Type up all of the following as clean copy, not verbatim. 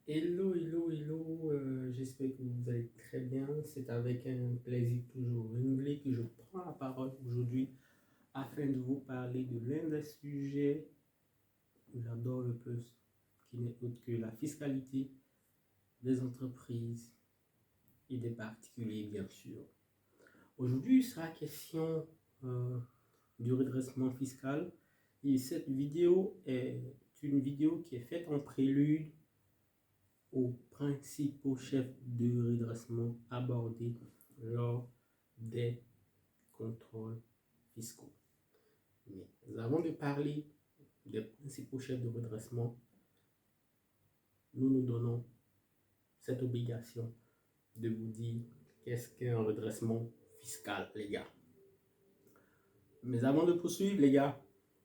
Hello, j'espère que vous allez très bien. C'est avec un plaisir toujours renouvelé que je prends la parole aujourd'hui afin de vous parler de l'un des sujets que j'adore le plus, qui n'est autre que la fiscalité des entreprises et des particuliers, bien sûr. Aujourd'hui, il sera question euh, du redressement fiscal et cette vidéo est une vidéo qui est faite en prélude aux principaux chefs de redressement abordés lors des contrôles fiscaux. Mais avant de parler des principaux chefs de redressement, nous nous donnons cette obligation de vous dire qu'est-ce qu'un redressement fiscal, les gars. Mais avant de poursuivre, les gars,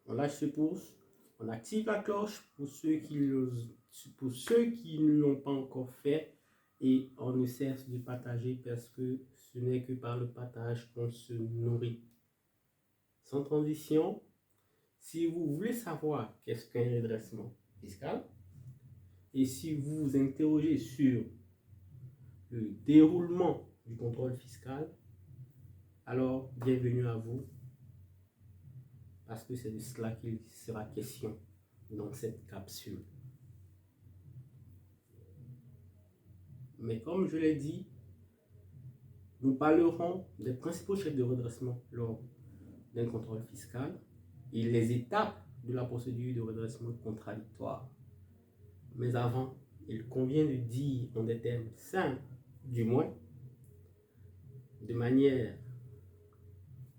on lâche ce pouce, on active la cloche pour ceux qui ne l'ont pas encore fait et on ne cesse de partager parce que ce n'est que par le partage qu'on se nourrit. Sans transition, si vous voulez savoir qu'est-ce qu'un redressement fiscal et si vous vous interrogez sur le déroulement du contrôle fiscal, alors bienvenue à vous parce que c'est de cela qu'il sera question dans cette capsule. Mais comme je l'ai dit, nous parlerons des principaux chefs de redressement lors d'un contrôle fiscal et les étapes de la procédure de redressement contradictoire. Mais avant, il convient de dire en des termes simples, du moins de manière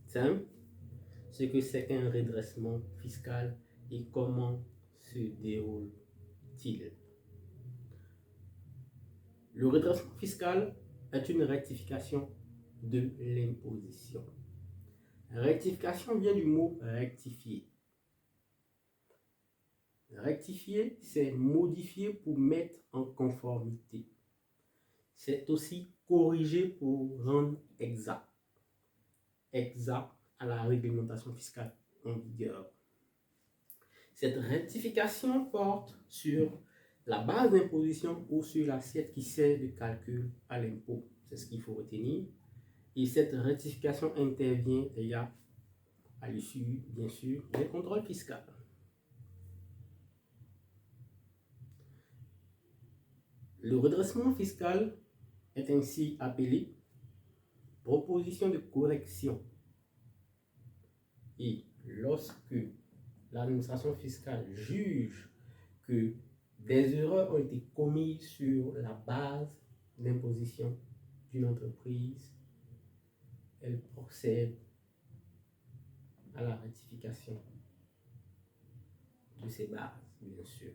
simple, ce que c'est qu'un redressement fiscal et comment se déroule-t-il. Le redressement fiscal est une rectification de l'imposition. Rectification vient du mot rectifier. Rectifier, c'est modifier pour mettre en conformité. C'est aussi corriger pour rendre exact. Exact à la réglementation fiscale en vigueur. Cette rectification porte sur la base d'imposition ou sur l'assiette qui sert de calcul à l'impôt. C'est ce qu'il faut retenir. Et cette rectification intervient déjà à l'issue, bien sûr, des contrôles fiscaux. Le redressement fiscal est ainsi appelé proposition de correction. Et lorsque l'administration fiscale juge que des erreurs ont été commises sur la base d'imposition d'une entreprise, elle procède à la rectification de ces bases, bien sûr.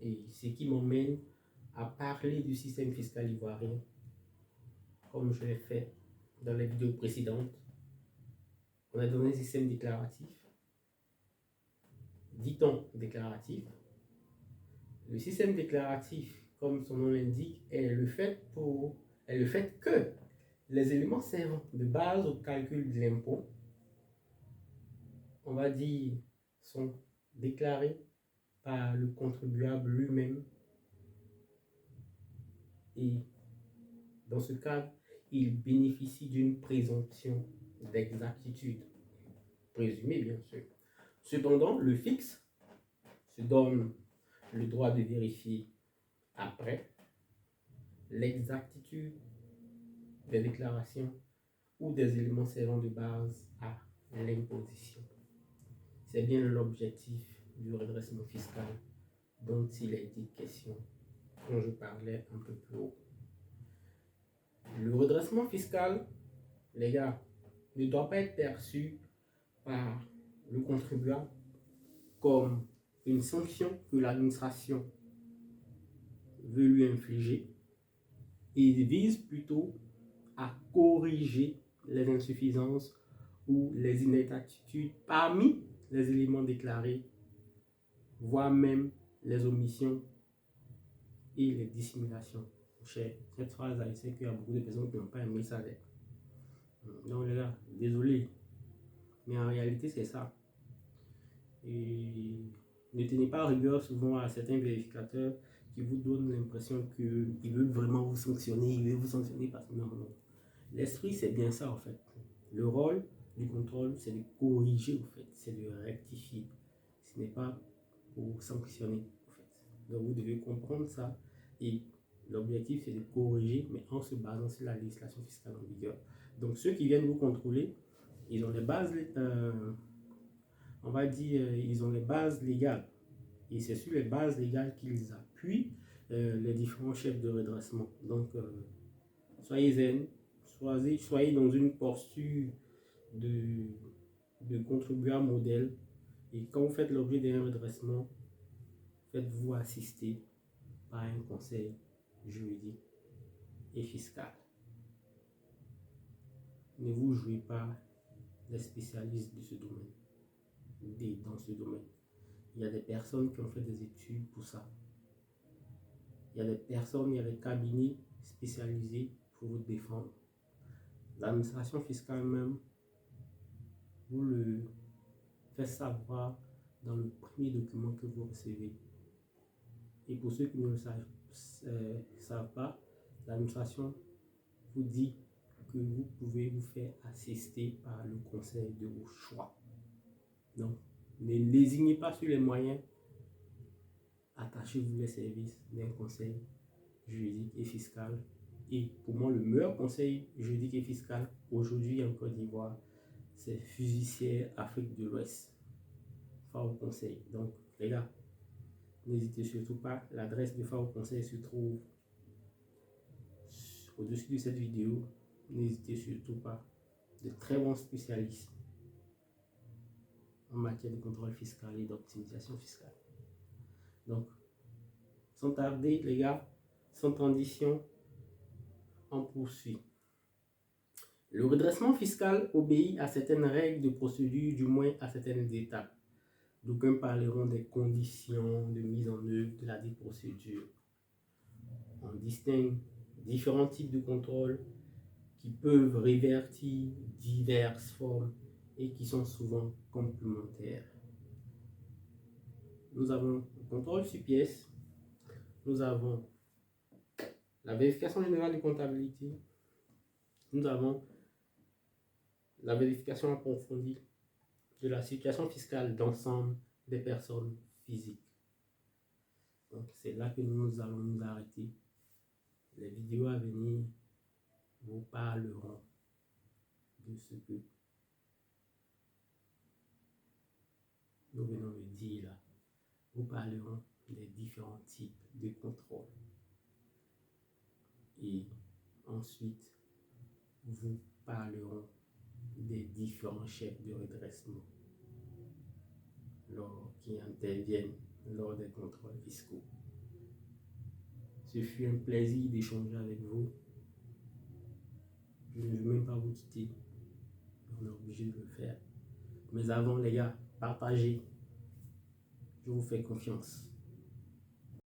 Et ce qui m'emmène à parler du système fiscal ivoirien, comme je l'ai fait dans les vidéos précédentes. On a donné un système déclaratif. Dit-on déclaratif? Le système déclaratif, comme son nom l'indique, est le fait que les éléments servant de base au calcul de l'impôt, on va dire, sont déclarés par le contribuable lui-même. Et dans ce cadre, il bénéficie d'une présomption d'exactitude, présumée bien sûr. Cependant, le fixe se donne le droit de vérifier après l'exactitude des déclarations ou des éléments servant de base à l'imposition. C'est bien l'objectif du redressement fiscal dont il a été question quand je parlais un peu plus haut. Le redressement fiscal, les gars, ne doit pas être perçu par le contribuable comme une sanction que l'administration veut lui infliger. Il vise plutôt à corriger les insuffisances ou les inexactitudes parmi les éléments déclarés, voire même les omissions et les dissimulations. Cette phrase, je sais qu'il y a beaucoup de personnes qui n'ont pas aimé ça. Donc les gars, désolé, mais en réalité c'est ça. Et Ne tenez pas rigueur souvent à certains vérificateurs qui vous donnent l'impression qu'ils veulent vraiment vous sanctionner, ils veulent vous sanctionner parce que non, non. L'esprit, c'est bien ça en fait. Le rôle du contrôle, c'est de corriger en fait, c'est de rectifier. Ce n'est pas pour sanctionner en fait. Donc vous devez comprendre ça et l'objectif c'est de corriger, mais en se basant sur la législation fiscale en vigueur. Donc ceux qui viennent vous contrôler, ils ont les bases, on va dire, ils ont les bases légales. Et c'est sur les bases légales qu'ils appuient les différents chefs de redressement. Donc soyez zen, soyez dans une posture de, de contribuable modèle. Et quand vous faites l'objet d'un redressement, faites-vous assister par un conseil juridique et fiscal. Ne vous jouez pas les spécialistes de ce domaine, dans ce domaine. Il y a des personnes qui ont fait des études pour ça. Il y a des personnes, il y a des cabinets spécialisés pour vous défendre. L'administration fiscale même vous le fait savoir dans le premier document que vous recevez. Et pour ceux qui ne le savent pas, l'administration vous dit que vous pouvez vous faire assister par le conseil de vos choix. Donc, ne lésignez pas sur les moyens, attachez-vous les services d'un conseil juridique et fiscal. Et pour moi, le meilleur conseil juridique et fiscal aujourd'hui en Côte d'Ivoire, c'est Fusicière Afrique de l'Ouest. FAO Conseil. Donc, les gars, n'hésitez surtout pas. L'adresse de FAO Conseil se trouve au-dessus de cette vidéo. N'hésitez surtout pas. De très bons spécialistes en matière de contrôle fiscal et d'optimisation fiscale. Donc, sans tarder, les gars, sans transition, on poursuit. Le redressement fiscal obéit à certaines règles de procédure, du moins à certaines étapes. D'aucuns parleront des conditions de mise en œuvre de la dite procédure. On distingue différents types de contrôles qui peuvent révertir diverses formes et qui sont souvent complémentaires. Nous avons le contrôle sur pièces, nous avons la vérification générale de comptabilité, nous avons la vérification approfondie de la situation fiscale d'ensemble des personnes physiques. Donc c'est là que nous allons nous arrêter. Les vidéos à venir vous parleront de ce que nous venons de dire là. Vous parlerons des différents types de contrôle. Et ensuite, vous parlerons des différents chefs de redressement qui interviennent lors des contrôles fiscaux. Ce fut un plaisir d'échanger avec vous. Je ne veux même pas vous quitter. On est obligé de le faire. Mais avant, les gars, partagez. Je vous fais confiance.